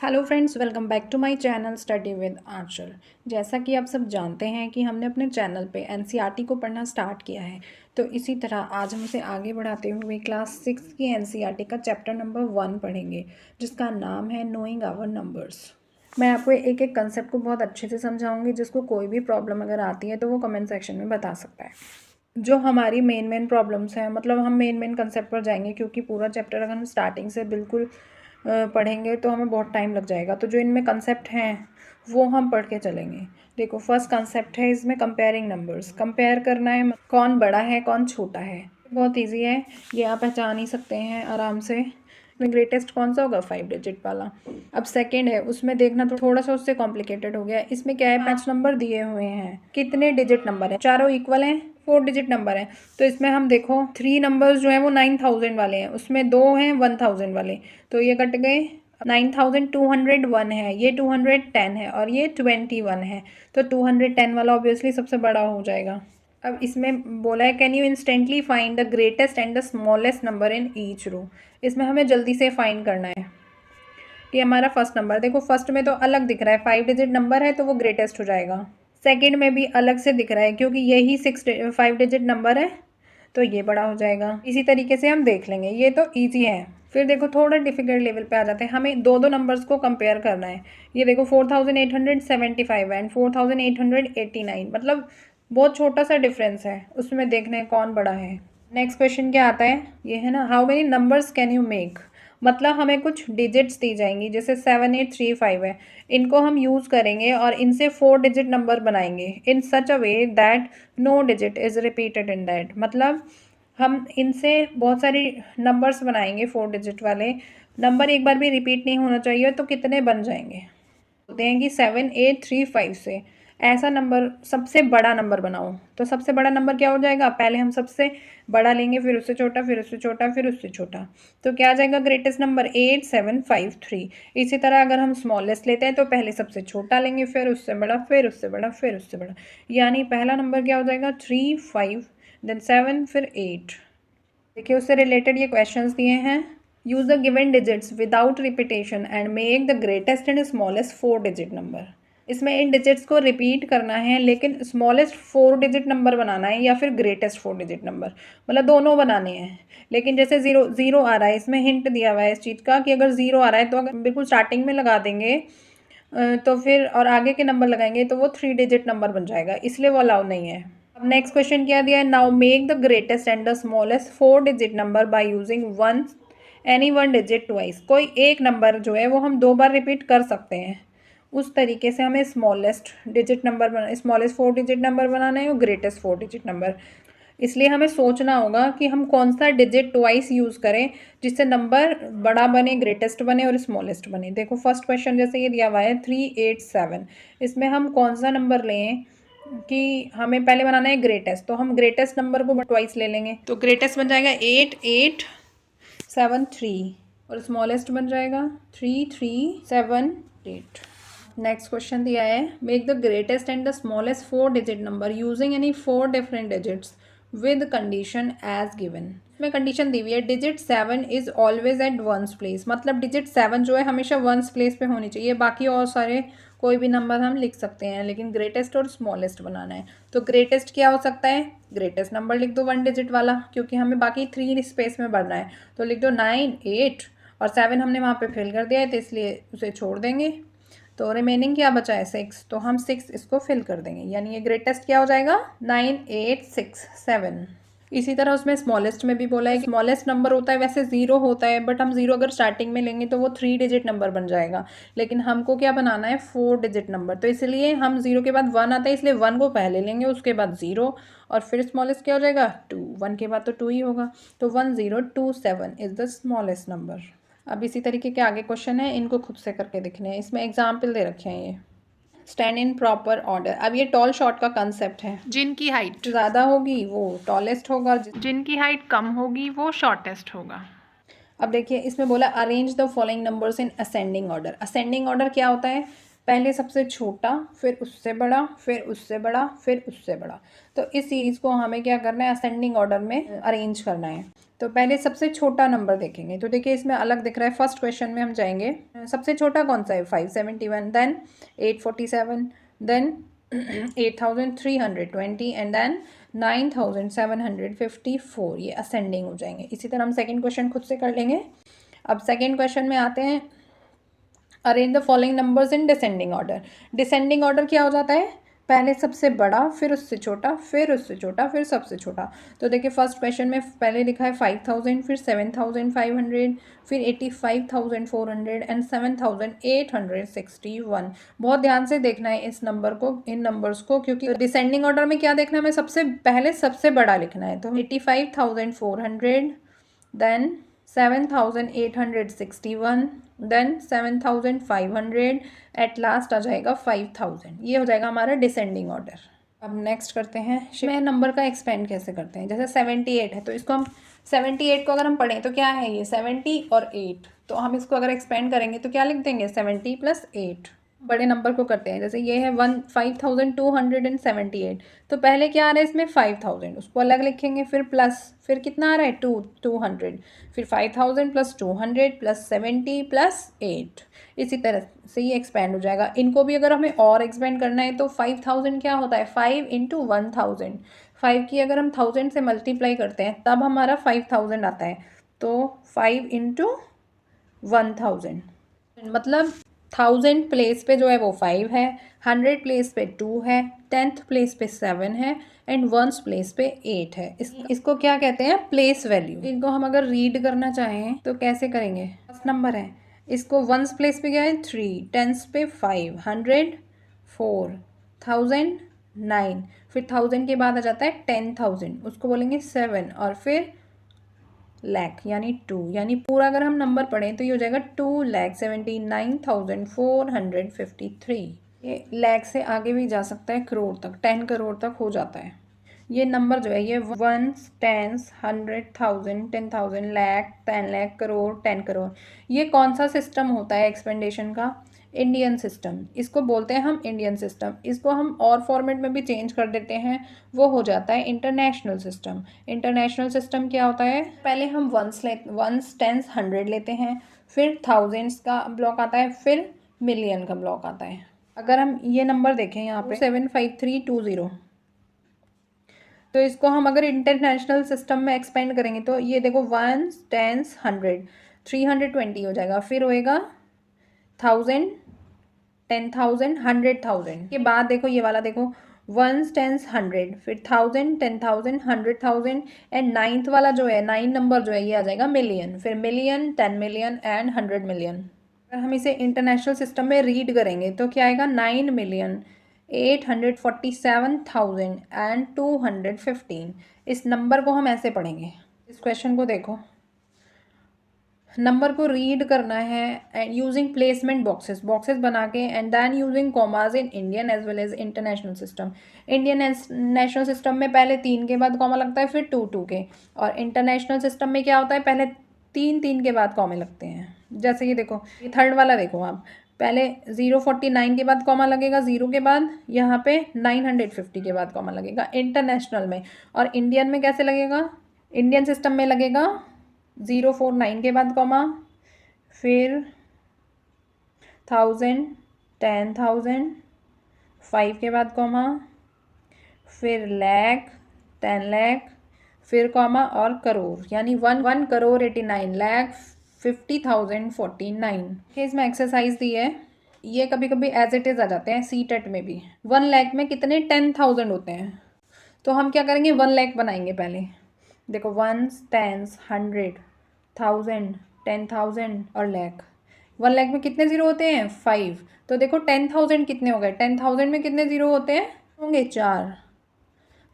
Hello friends, welcome back to my channel study with Aanchal. जैसा कि आप सब जानते हैं कि हमने अपने चैनल पे एनसीईआरटी को पढ़ना स्टार्ट किया है, तो इसी तरह आज हम उसे आगे बढ़ाते हुए क्लास 6 की एनसीईआरटी का चैप्टर नंबर 1 पढ़ेंगे, जिसका नाम है नोइंग आवर नंबर्स। मैं आपको एक एक कंसेप्ट को बहुत अच्छे से समझाऊंगी, जिसको कोई भी प्रॉब्लम अगर आती है तो वो कमेंट सेक्शन में बता सकता है। जो हमारी मेन प्रॉब्लम्स हैं, मतलब हम मेन कंसेप्ट पर जाएंगे, क्योंकि पूरा चैप्टर अगर हम स्टार्टिंग से बिल्कुल पढ़ेंगे तो हमें बहुत टाइम लग जाएगा। तो जो इनमें कंसेप्ट हैं वो हम पढ़ के चलेंगे। देखो, फर्स्ट कंसेप्ट है इसमें कंपेयरिंग नंबर्स। कंपेयर करना है कौन बड़ा है कौन छोटा है। बहुत इजी है, ये आप पहचान ही सकते हैं आराम से। ग्रेटेस्ट कौन सा होगा? 5 डिजिट वाला। अब सेकंड है, उसमें देखना तो थोड़ा सा उससे कॉम्प्लिकेटेड हो गया। इसमें क्या है, 5 नंबर दिए हुए हैं। कितने डिजिट नंबर है? चारों इक्वल हैं, 4 डिजिट नंबर है। तो इसमें हम देखो 3 नंबर्स जो हैं वो 9000 वाले हैं, उसमें 2 हैं 1000 वाले, तो ये कट गए। 9201 है, ये 210 है और ये 21 है, तो 210 वाला ऑब्वियसली सबसे बड़ा हो जाएगा। अब इसमें बोला है can you instantly find the greatest and the smallest number in each row. इसमें हमें जल्दी से फाइंड करना है कि हमारा फर्स्ट नंबर, देखो फर्स्ट में तो अलग दिख रहा है, 5 डिजिट नंबर है तो वो ग्रेटेस्ट हो जाएगा। सेकंड में भी अलग से दिख रहा है क्योंकि यही 5 डिजिट नंबर है, तो ये बड़ा हो जाएगा। इसी तरीके से हम देख लेंगे, ये तो ईजी है। फिर देखो थोड़ा डिफिकल्ट लेवल पे आ जाते हैं, हमें दो नंबर्स को कंपेयर करना है। ये देखो 4875 एंड 4889, मतलब बहुत छोटा सा डिफरेंस है, उसमें देखना है कौन बड़ा है। नेक्स्ट क्वेश्चन क्या आता है, ये है ना, how many numbers can you make. मतलब हमें कुछ डिजिट्स दी जाएंगी, जैसे 7835 है, इनको हम यूज़ करेंगे और इनसे 4 डिजिट नंबर बनाएंगे in such a way that no digit is repeated in that. मतलब हम इनसे बहुत सारी नंबर्स बनाएंगे, 4 डिजिट वाले नंबर एक बार भी रिपीट नहीं होना चाहिए, तो कितने बन जाएंगे? बोलते हैं कि 7835 से ऐसा नंबर, सबसे बड़ा नंबर बनाओ। तो सबसे बड़ा नंबर क्या हो जाएगा? पहले हम सबसे बड़ा लेंगे, फिर उससे छोटा, फिर उससे छोटा, फिर उससे छोटा, तो क्या आ जाएगा? Greatest number 8753। इसी तरह अगर हम स्मॉलेस्ट लेते हैं तो पहले सबसे छोटा लेंगे, फिर उससे बड़ा, फिर उससे बड़ा, फिर उससे बड़ा। यानी पहला नंबर क्या हो जाएगा? 3 5 देन 7 फिर 8। देखिए उससे रिलेटेड ये क्वेश्चंस दिए हैं। Use the given digits without repetition and make the greatest and smallest 4 digit number. इसमें इन डिजिट्स को रिपीट करना है, लेकिन स्मॉलेस्ट 4 डिजिट नंबर बनाना है या फिर ग्रेटेस्ट 4 डिजिट नंबर, मतलब दोनों बनाने हैं। लेकिन जैसे जीरो जीरो आ रहा है, इसमें हिंट दिया हुआ है इस चीज़ का कि अगर जीरो आ रहा है तो अगर बिल्कुल स्टार्टिंग में लगा देंगे तो फिर और आगे के नंबर लगाएंगे तो वो 3 डिजिट नंबर बन जाएगा, इसलिए वो अलाउ नहीं है। अब नेक्स्ट क्वेश्चन क्या दिया है, now make the greatest and the smallest 4 digit number by using one any one digit twice. कोई एक नंबर जो है वो हम 2 बार रिपीट कर सकते हैं, उस तरीके से हमें स्मॉलेस्ट डिजिट नंबर बना, स्मॉलेस्ट 4 डिजिट नंबर बनाना है और ग्रेटेस्ट 4 डिजिट नंबर। इसलिए हमें सोचना होगा कि हम कौन सा डिजिट ट्वाइस यूज़ करें जिससे नंबर बड़ा बने, ग्रेटेस्ट बने और स्मॉलेस्ट बने। देखो फर्स्ट क्वेश्चन जैसे ये दिया हुआ है 387, इसमें हम कौन सा नंबर लें कि हमें पहले बनाना है ग्रेटेस्ट, तो हम ग्रेटेस्ट नंबर को ट्वाइस ले लेंगे, तो ग्रेटेस्ट बन जाएगा 8873 और स्मॉलेस्ट बन जाएगा 3378। नेक्स्ट क्वेश्चन दिया है, make the greatest and the smallest 4 digit number using any 4 different digits with condition as given. इसमें कंडीशन दी हुई है digit 7 is always at ones place, मतलब डिजिट 7 जो है हमेशा वंस प्लेस पे होनी चाहिए, बाकी और सारे कोई भी नंबर हम लिख सकते हैं, लेकिन ग्रेटेस्ट और स्मॉलेस्ट बनाना है। तो ग्रेटेस्ट क्या हो सकता है? ग्रेटेस्ट नंबर लिख दो 1 डिजिट वाला, क्योंकि हमें बाकी 3 स्पेस में भरना है, तो लिख दो 9 8 और 7 हमने वहाँ पे फिल कर दिया है, तो इसलिए उसे छोड़ देंगे। तो रिमेनिंग क्या बचा है? 6, तो हम 6 इसको फिल कर देंगे, यानी ये ग्रेटेस्ट क्या हो जाएगा? 9867। इसी तरह उसमें स्मॉलेस्ट में भी बोला है कि स्मॉलेस्ट नंबर होता है, वैसे 0 होता है, बट हम 0 अगर स्टार्टिंग में लेंगे तो वो 3 डिजिट नंबर बन जाएगा, लेकिन हमको क्या बनाना है? 4 डिजिट नंबर, तो इसलिए हम 0 के बाद 1 आता है, इसलिए 1 को पहले लेंगे, उसके बाद 0 और फिर स्मॉलेस्ट क्या हो जाएगा? 2। 1 के बाद तो 2 ही होगा, तो 1027 इज़ द स्मॉलेस्ट नंबर। अब इसी तरीके के आगे क्वेश्चन है, इनको खुद से करके दिखने हैं। इसमें एग्जाम्पल दे रखे हैं, ये स्टैंड इन प्रॉपर ऑर्डर। अब ये टॉल शॉर्ट का कंसेप्ट है, जिनकी हाइट ज़्यादा होगी वो टॉलेस्ट होगा, जिनकी हाइट कम होगी वो शॉर्टेस्ट होगा। अब देखिए इसमें बोला arrange the following numbers in ascending order. Ascending order क्या होता है? पहले सबसे छोटा, फिर उससे बड़ा, फिर उससे बड़ा, फिर उससे बड़ा। तो इस सीरीज़ को हमें क्या करना है, असेंडिंग ऑर्डर में अरेंज करना है। तो पहले सबसे छोटा नंबर देखेंगे। तो देखिए इसमें अलग दिख रहा है। फर्स्ट क्वेश्चन में हम जाएंगे, सबसे छोटा कौन सा है, 571, देन 847, देन 8320 एंड देन 9754। ये असेंडिंग हो जाएंगे। इसी तरह हम सेकेंड क्वेश्चन खुद से कर लेंगे। अब सेकेंड क्वेश्चन में आते हैं, arrange the following numbers in descending order. Descending order क्या हो जाता है, पहले सबसे बड़ा, फिर उससे छोटा, फिर उससे छोटा, फिर सबसे छोटा। तो देखिए फर्स्ट क्वेश्चन में पहले लिखा है 5000, फिर 7500, फिर 85,400 एंड 7861। बहुत ध्यान से देखना है इस नंबर को, इन नंबर्स को, क्योंकि डिसेंडिंग ऑर्डर में क्या देखना है, हमें सबसे पहले सबसे बड़ा लिखना है। तो 85,400, देन 7861, देन 7500, एट लास्ट आ जाएगा 5000। ये हो जाएगा हमारा डिसेंडिंग ऑर्डर। अब नेक्स्ट करते हैं, मैं नंबर का एक्सपेंड कैसे करते हैं। जैसे 78 है तो इसको हम 78 को अगर हम पढ़ें तो क्या है, ये 70 और 8। तो हम इसको अगर एक्सपेंड करेंगे तो क्या लिख देंगे, 70 + 8। बड़े नंबर को करते हैं, जैसे ये है 5278। तो पहले क्या आ रहा है इसमें, 5000, उसको अलग लिखेंगे, फिर प्लस, फिर कितना आ रहा है, 200, फिर 5000 + 200 + 70 + 8। इसी तरह से ये एक्सपेंड हो जाएगा। इनको भी अगर हमें और एक्सपेंड करना है तो 5000 क्या होता है, 5 × 1000। 5 की अगर हम 1000 से मल्टीप्लाई करते हैं तब हमारा 5000 आता है। तो 5 × 1000, मतलब 1000 प्लेस पे जो है वो 5 है, 100 प्लेस पे 2 है, 10th प्लेस पे 7 है एंड 1st प्लेस पे 8 है। इसको क्या कहते हैं, प्लेस वैल्यू। इनको हम अगर रीड करना चाहें तो कैसे करेंगे, फर्स्ट नंबर है, इसको 1st प्लेस पे क्या है 3, 10th पे 5, 100 4, 1000 9, फिर 1000 के बाद आ जाता है 10,000, उसको बोलेंगे 7, और फिर लैख यानी 2, यानी पूरा अगर हम नंबर पढ़ें तो ये हो जाएगा 2,79,453। ये लैख से आगे भी जा सकता है करोड़ तक, 10 करोड़ तक हो जाता है। ये नंबर जो है ये 1s, 10s, 100,000, 10,000, लाख, 10 लाख, करोड़, 10 करोड़। ये कौन सा सिस्टम होता है एक्सपेंडेशन का, इंडियन सिस्टम। इसको बोलते हैं हम इंडियन सिस्टम। इसको हम और फॉर्मेट में भी चेंज कर देते हैं, वो हो जाता है इंटरनेशनल सिस्टम। इंटरनेशनल सिस्टम क्या होता है, पहले हम वंस, 10s, 100 लेते हैं, फिर थाउजेंड्स का ब्लॉक आता है, फिर मिलियन का ब्लॉक आता है। अगर हम ये नंबर देखें यहाँ पे 75320, तो इसको हम अगर इंटरनेशनल सिस्टम में एक्सपेंड करेंगे तो ये देखो 1s, 10s, 100, 320 हो जाएगा, फिर होएगा 1000, 10,000, 100,000 के बाद देखो ये वाला देखो 1s, 10s, 100, फिर 1000, 10,000, 100,000 एंड 9th वाला जो है 9 नंबर जो है ये आ जाएगा मिलियन, फिर मिलियन, 10 मिलियन एंड 100 मिलियन। अगर हम इसे इंटरनेशनल सिस्टम में रीड करेंगे तो क्या आएगा, 9,847,215। इस नंबर को हम ऐसे पढ़ेंगे। इस क्वेश्चन को देखो, नंबर को रीड करना है एंड यूजिंग प्लेसमेंट बॉक्सेस बना के, and then using commas in Indian as well as international system. Indian national system में पहले 3 के बाद कॉमा लगता है, फिर 2 के, और इंटरनेशनल सिस्टम में क्या होता है, पहले 3 के बाद कॉमे लगते हैं। जैसे ये देखो, ये थर्ड वाला देखो आप, पहले 049 के बाद कॉमा लगेगा, 0 के बाद, यहाँ पे 950 के बाद कॉमा लगेगा इंटरनेशनल में। और इंडियन में कैसे लगेगा, इंडियन सिस्टम में लगेगा 049 के बाद कॉमा, फिर 1000, 10,000, 5 के बाद कॉमा, फिर लाख, 10 लाख, फिर कॉमा और करोड़, यानी 1,89,50,049। इसमें एक्सरसाइज दी है, ये कभी कभी एज इट इज़ आ जाते हैं सी टेट में भी। 1 लाख में कितने 10,000 होते हैं, तो हम क्या करेंगे 1 लाख बनाएंगे पहले। देखो 1s, 10s, 100, 1000, 10,000 और लाख। 1 लाख में कितने ज़ीरो होते हैं, 5। तो देखो 10,000 कितने हो गए, 10,000 में कितने ज़ीरो होते हैं, होंगे 4।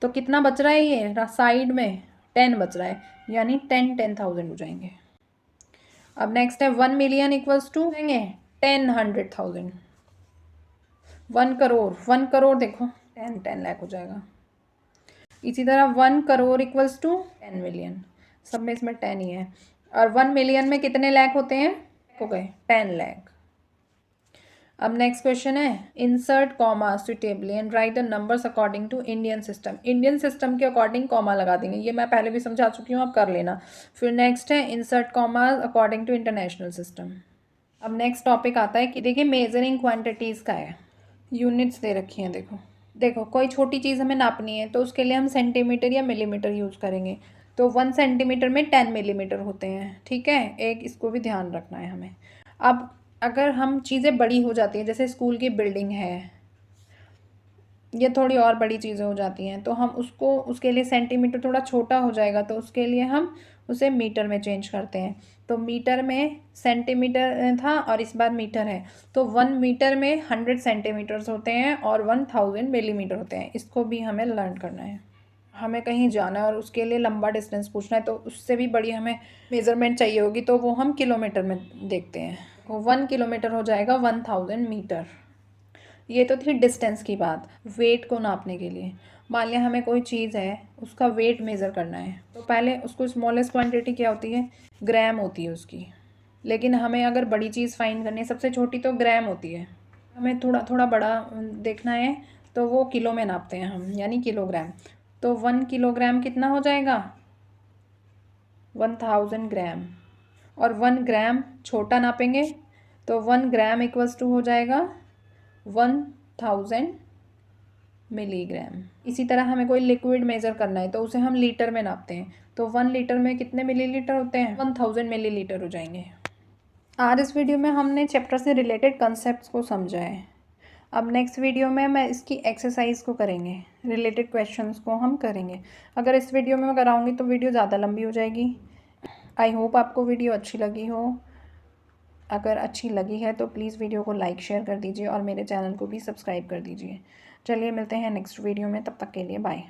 तो कितना बच रहा है, ये साइड में 10 बच रहा है, यानी 10,000 हो जाएंगे। अब नेक्स्ट है 1 मिलियन इक्वल्स टू देंगे 100,000। 1 करोड़, 1 करोड़ देखो 10 लाख हो जाएगा। इसी तरह 1 करोड़ इक्वल्स टू 10 मिलियन, सब में इसमें 10 ही है। और 1 मिलियन में कितने लाख होते हैं, हो गए 10 लाख। अब नेक्स्ट क्वेश्चन है, insert comma suitably and write the numbers according to Indian system. Indian system के अकॉर्डिंग कॉमा लगा देंगे, ये मैं पहले भी समझा चुकी हूँ, आप कर लेना। फिर नेक्स्ट है insert comma according to international system. अब नेक्स्ट टॉपिक आता है कि देखिए मेजरिंग क्वांटिटीज़ का है, यूनिट्स दे रखी हैं। देखो देखो कोई छोटी चीज़ हमें नापनी है तो उसके लिए हम सेंटीमीटर या मिलीमीटर यूज़ करेंगे। तो 1 सेंटीमीटर में 10 मिलीमीटर होते हैं, ठीक है, एक इसको भी ध्यान रखना है हमें। अब अगर हम चीज़ें बड़ी हो जाती हैं, जैसे स्कूल की बिल्डिंग है, ये थोड़ी और बड़ी चीज़ें हो जाती हैं, तो हम उसको उसके लिए सेंटीमीटर थोड़ा छोटा हो जाएगा, तो उसके लिए हम उसे मीटर में चेंज करते हैं। तो मीटर में सेंटीमीटर था और इस बार मीटर है, तो 1 मीटर में 100 सेंटीमीटर्स होते हैं और 1000 मिलीमीटर होते हैं। इसको भी हमें लर्न करना है। हमें कहीं जाना है और उसके लिए लंबा डिस्टेंस पूछना है, तो उससे भी बड़ी हमें मेज़रमेंट चाहिए होगी, तो वो हम किलोमीटर में देखते हैं। 1 किलोमीटर हो जाएगा 1000 मीटर। ये तो थी डिस्टेंस की बात। वेट को नापने के लिए, मान लिया हमें कोई चीज़ है, उसका वेट मेज़र करना है, तो पहले उसको स्मॉलेस्ट क्वांटिटी क्या होती है, ग्राम होती है उसकी। लेकिन हमें अगर बड़ी चीज़ फाइंड करनी है, सबसे छोटी तो ग्राम होती है, हमें थोड़ा थोड़ा बड़ा देखना है, तो वो किलो में नापते हैं हम, यानी किलोग्राम। तो 1 किलोग्राम कितना हो जाएगा, 1000 ग्राम। और 1 ग्राम छोटा नापेंगे, तो 1 ग्राम इक्वल्स टू हो जाएगा 1000 मिलीग्राम। इसी तरह हमें कोई लिक्विड मेज़र करना है तो उसे हम लीटर में नापते हैं, तो 1 लीटर में कितने मिलीलीटर होते हैं, 1000 मिलीलीटर हो जाएंगे। आज इस वीडियो में हमने चैप्टर से रिलेटेड कंसेप्ट्स को समझा है। अब नेक्स्ट वीडियो में मैं इसकी एक्सरसाइज को करेंगे, रिलेटेड क्वेश्चंस को हम करेंगे। अगर इस वीडियो में मैं कराऊंगी तो वीडियो ज़्यादा लंबी हो जाएगी। आई होप आपको वीडियो अच्छी लगी हो। अगर अच्छी लगी है तो प्लीज़ वीडियो को लाइक शेयर कर दीजिए और मेरे चैनल को भी सब्सक्राइब कर दीजिए। चलिए मिलते हैं नेक्स्ट वीडियो में, तब तक के लिए बाय।